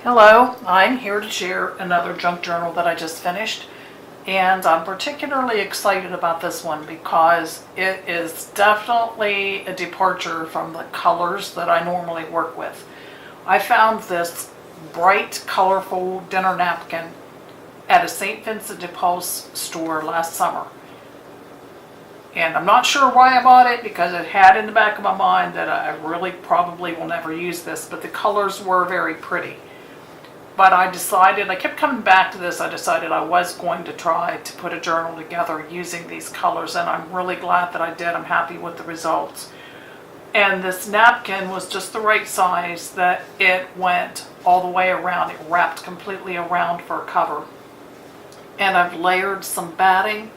Hello, I'm here to share another junk journal that I just finished, and I'm particularly excited about this one because it is definitely a departure from the colors that I normally work with. I found this bright, colorful dinner napkin at a St. Vincent de Paul's store last summer. And I'm not sure why I bought it because it had in the back of my mind that I really probably will never use this, but the colors were very pretty. But I kept coming back to this, I decided I was going to try to put a journal together using these colors, and I'm really glad that I did. I'm happy with the results. And this napkin was just the right size that it went all the way around. It wrapped completely around for a cover. And I've layered some batting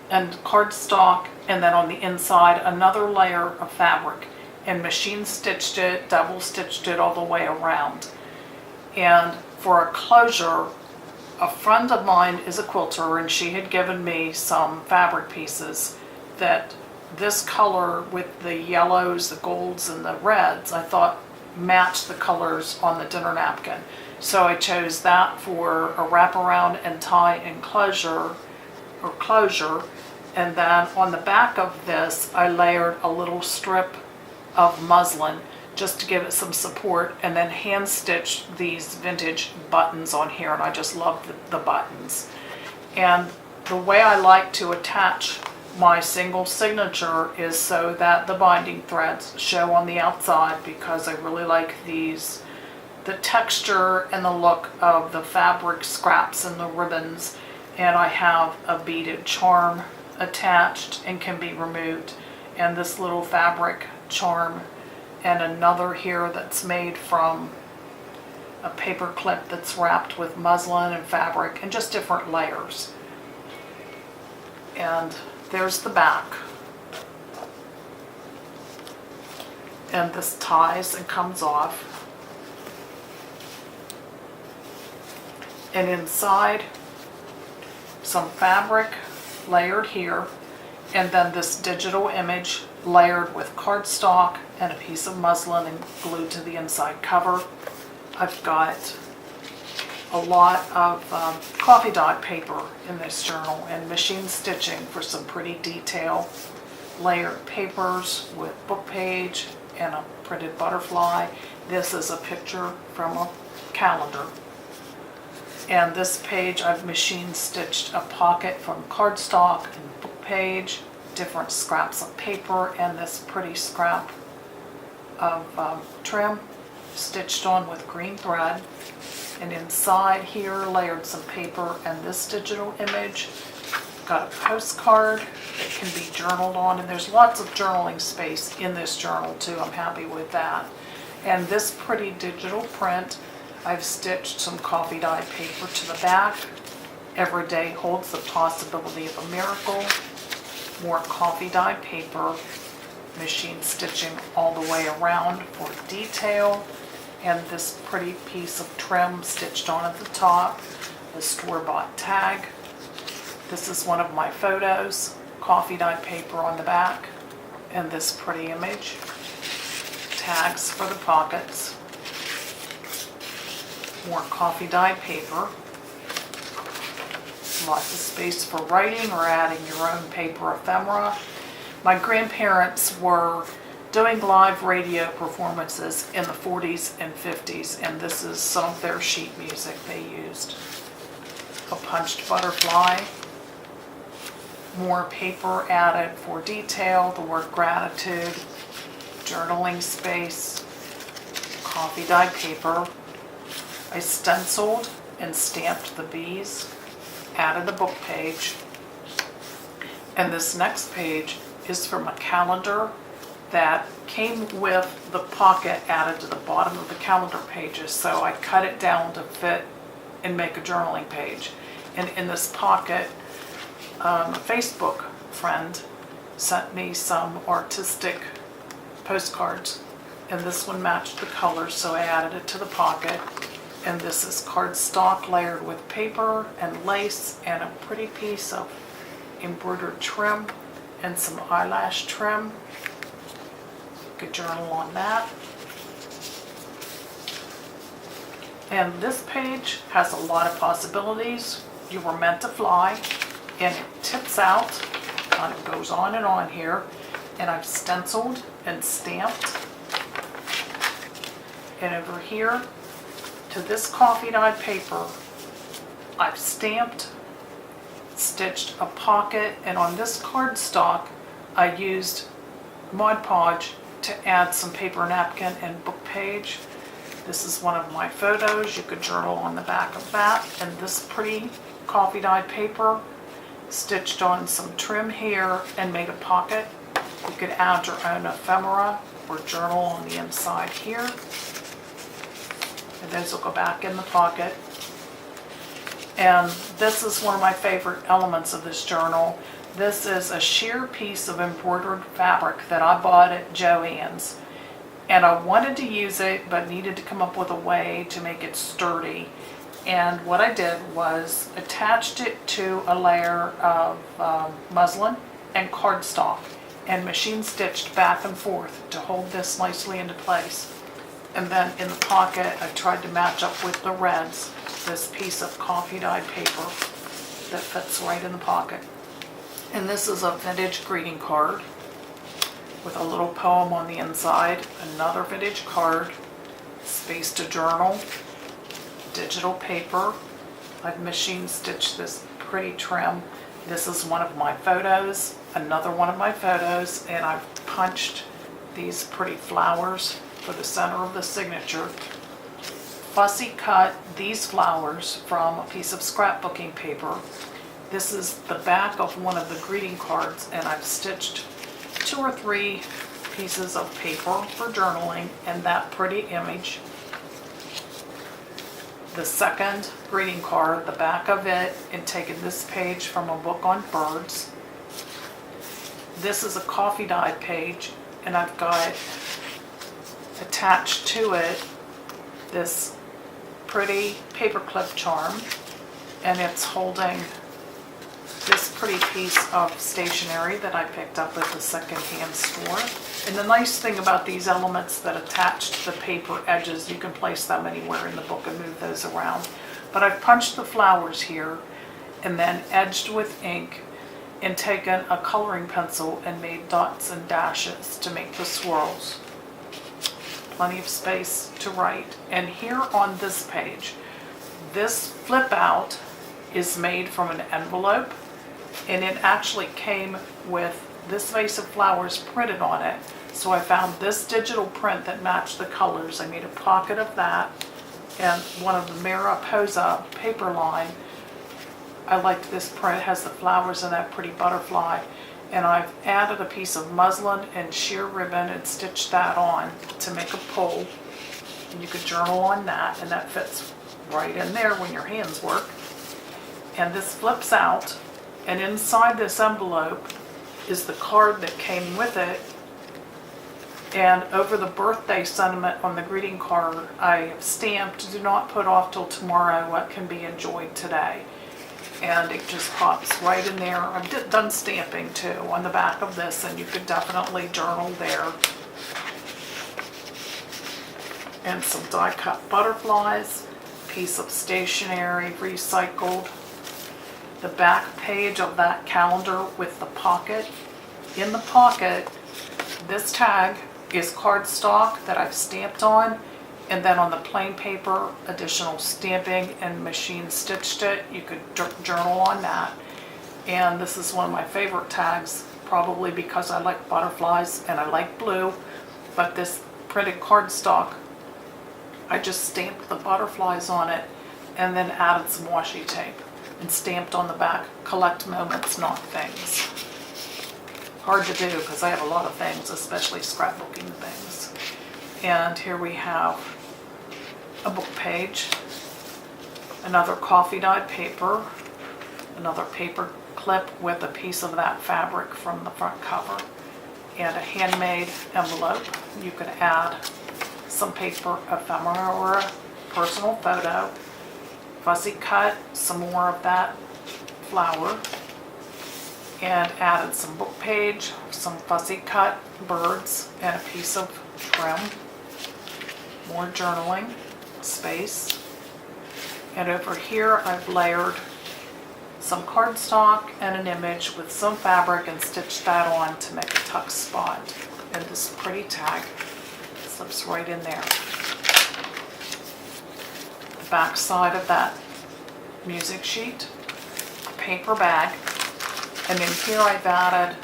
and cardstock, and then on the inside another layer of fabric, and machine stitched it, double stitched it all the way around. And for a closure, a friend of mine is a quilter, and she had given me some fabric pieces that this color with the yellows, the golds, and the reds, I thought matched the colors on the dinner napkin. So I chose that for a wraparound and tie enclosure or closure. And then on the back of this, I layered a little strip of muslin just to give it some support, and then hand stitched these vintage buttons on here, and I just love the buttons. And the way I like to attach my single signature is so that the binding threads show on the outside, because I really like the texture and the look of the fabric scraps and the ribbons. And I have a beaded charm attached and can be removed, and this little fabric charm, and another here that's made from a paper clip that's wrapped with muslin and fabric and just different layers. And there's the back. And this ties and comes off. And inside, some fabric layered here, and then this digital image layered with cardstock and a piece of muslin and glued to the inside cover. I've got a lot of coffee dye paper in this journal and machine stitching for some pretty detail. Layered papers with book page and a printed butterfly. This is a picture from a calendar. And this page I've machine stitched a pocket from cardstock and book page, different scraps of paper, and this pretty scrap of trim stitched on with green thread. And inside here layered some paper and this digital image. Got a postcard that can be journaled on, and there's lots of journaling space in this journal too. I'm happy with that. And this pretty digital print, I've stitched some coffee dye paper to the back. Every day holds the possibility of a miracle. More coffee dye paper, machine stitching all the way around for detail, and this pretty piece of trim stitched on at the top, the store-bought tag. This is one of my photos, coffee dye paper on the back, and this pretty image, tags for the pockets, more coffee dye paper, lots of space for writing or adding your own paper ephemera. My grandparents were doing live radio performances in the 40s and 50s, and this is some of their sheet music they used. A punched butterfly, more paper added for detail, the word gratitude, journaling space, coffee dye paper. I stenciled and stamped the bees, added a book page, and this next page is from a calendar that came with the pocket added to the bottom of the calendar pages, so I cut it down to fit and make a journaling page. And in this pocket, a Facebook friend sent me some artistic postcards, and this one matched the colors, so I added it to the pocket. And this is cardstock layered with paper and lace and a pretty piece of embroidered trim and some eyelash trim. You could journal on that. And this page has a lot of possibilities. You were meant to fly, and it tips out, kind of goes on and on here, and I've stenciled and stamped. And over here to this coffee dyed paper, I've stamped, stitched a pocket, and on this cardstock I used Mod Podge to add some paper napkin and book page. This is one of my photos. You could journal on the back of that. And this pretty coffee dyed paper, stitched on some trim here and made a pocket. You could add your own ephemera or journal on the inside here. And those will go back in the pocket. And this is one of my favorite elements of this journal. This is a sheer piece of embroidered fabric that I bought at Joann's. And I wanted to use it, but needed to come up with a way to make it sturdy. And what I did was attached it to a layer of muslin and cardstock and machine stitched back and forth to hold this nicely into place. And then in the pocket, I tried to match up with the reds this piece of coffee dyed paper that fits right in the pocket. And this is a vintage greeting card with a little poem on the inside, another vintage card, space to journal, digital paper. I've machine stitched this pretty trim. This is one of my photos, another one of my photos, and I've punched these pretty flowers for the center of the signature. Fussy cut these flowers from a piece of scrapbooking paper. This is the back of one of the greeting cards, and I've stitched 2 or 3 pieces of paper for journaling and that pretty image. The second greeting card, the back of it, and taken this page from a book on birds. This is a coffee dyed page, and I've got attached to it this pretty paperclip charm, and it's holding this pretty piece of stationery that I picked up at the secondhand store. And the nice thing about these elements that attach to the paper edges, you can place them anywhere in the book and move those around. But I've punched the flowers here and then edged with ink and taken a coloring pencil and made dots and dashes to make the swirls. Plenty of space to write. And here on this page, this flip out is made from an envelope, and it actually came with this vase of flowers printed on it. So I found this digital print that matched the colors. I made a pocket of that, and one of the Mariposa paper line. I liked this print. It has the flowers and that pretty butterfly. And I've added a piece of muslin and sheer ribbon and stitched that on to make a pull. And you could journal on that, and that fits right in there when your hands work. And this flips out, and inside this envelope is the card that came with it. And over the birthday sentiment on the greeting card, I have stamped, "Do not put off till tomorrow what can be enjoyed today." And it just pops right in there. I've done stamping too on the back of this, and you could definitely journal there. And some die cut butterflies, piece of stationery recycled. The back page of that calendar with the pocket. In the pocket, this tag is cardstock that I've stamped on, and then on the plain paper, additional stamping and machine stitched it. You could journal on that. And this is one of my favorite tags, probably because I like butterflies and I like blue. But this printed cardstock, I just stamped the butterflies on it and then added some washi tape and stamped on the back, "Collect moments, not things." Hard to do because I have a lot of things, especially scrapbooking things. And here we have a book page, another coffee dyed paper, another paper clip with a piece of that fabric from the front cover, and a handmade envelope. You could add some paper ephemera or a personal photo, fussy cut some more of that flower, and added some book page, some fussy cut birds, and a piece of trim. More journaling space. And over here I've layered some cardstock and an image with some fabric and stitched that on to make a tuck spot. And this pretty tag slips right in there. The back side of that music sheet, a paper bag, and in here I've added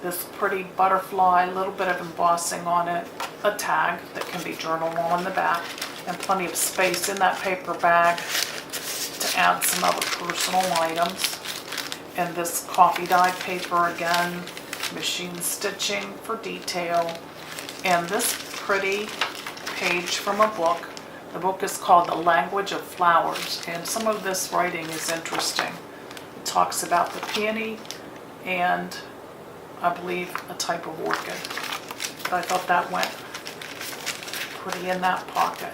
this pretty butterfly, a little bit of embossing on it, a tag that can be journaled on the back, and plenty of space in that paper bag to add some other personal items. And this coffee dyed paper again, machine stitching for detail, and this pretty page from a book. The book is called The Language of Flowers, and some of this writing is interesting. It talks about the peony and I believe a type of orchid. But I thought that went pretty in that pocket.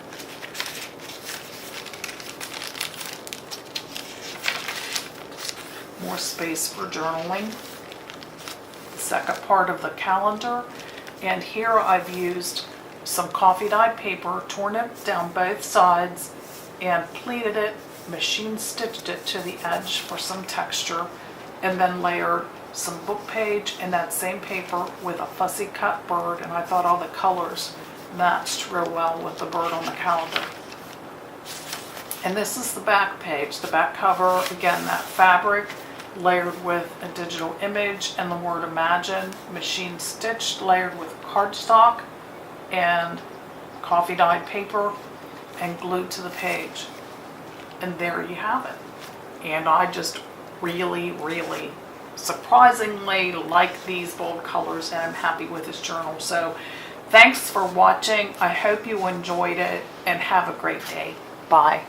More space for journaling. The second part of the calendar, and here I've used some coffee dyed paper, torn it down both sides and pleated it, machine stitched it to the edge for some texture, and then layered some book page in that same paper with a fussy cut bird, and I thought all the colors matched real well with the bird on the calendar. And this is the back page, the back cover, again that fabric layered with a digital image and the word imagine, machine stitched, layered with cardstock and coffee dyed paper and glued to the page. And there you have it. And I just really surprisingly like these bold colors, and I'm happy with this journal. So thanks for watching. I hope you enjoyed it and have a great day. Bye.